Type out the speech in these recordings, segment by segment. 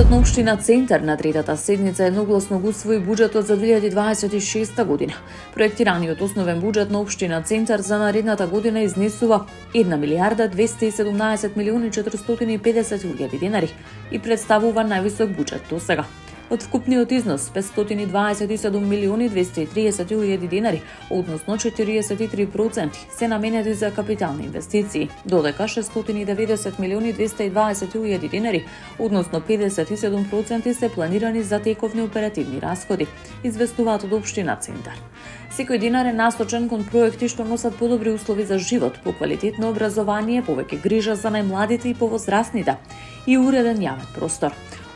Советот на општина Центар на третата седница едногласно го усвои буџетот за 2026 година. Проектираниот основен буџет на општина Центар за наредната година изнесува 1 милијарда 217 милиони 450 илјади денари и представува највисок буџет досега. Од вкупниот износ 527 милиони 230 илјади денари, односно 43%, се наменети за капитални инвестиции, додека 690 милиони 220 илјади денари, односно 57% се планирани за тековни оперативни расходи, известуваат од општина Центар. Секој динар е насочен кон проекти што носат подобри услови за живот, поквалитетно образование, повеќе грижа за најмладите и повозрасните и уреден јавен простор.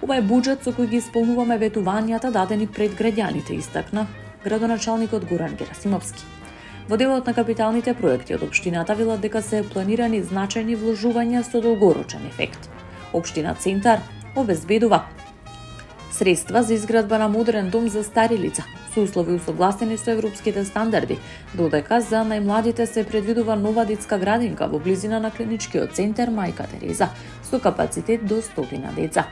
Ова е буџет со кој ги исполнуваме ветувањата дадени пред граѓаните, истакна градоначалникот Горан Герасимовски. Во делот на капиталните проекти од општината велат дека се планирани значајни вложувања со долгорочен ефект. Општина Центар обезбедува средства за изградба на модерен дом за стари лица, со услови усогласени со европските стандарди, додека за најмладите се предвидува нова детска градинка во близина на клиничкиот центар Мајка Тереза, со капацитет до 100 деца.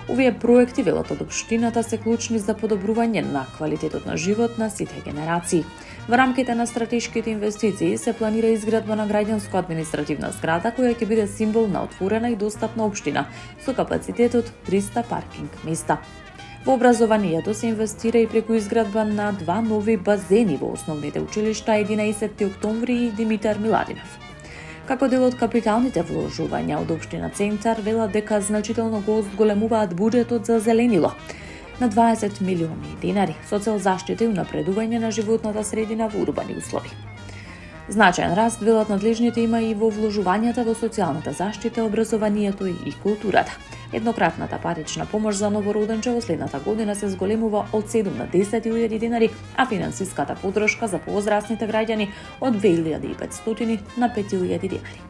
Овие проекти, велат од општината, се клучни за подобрување на квалитетот на живот на сите генерации. Во рамките на стратешките инвестиции се планира изградба на граѓанско-административна зграда која ќе биде символ на отворена и достапна општина со капацитет од 300 паркинг места. Во образованието се инвестира и преку изградба на 2 нови базени во основните училишта 11 октомври и Димитар Миладинов. Како дел од капиталните вложувања од општина Центар велат дека значително го зголемуваат буџетот за зеленило на 20 милиони денари со цел заштита и унапредување на животната средина во урбани услови. Значаен раст, велат надлежните, има и во вложувањата во социјалната заштита, образованието и културата. Еднократната парична помош за новороденче во следната година се зголемува од 7 на 10 илјади денари, а финансиската поддршка за повозрасните граѓани од 2500 на 5000 денари.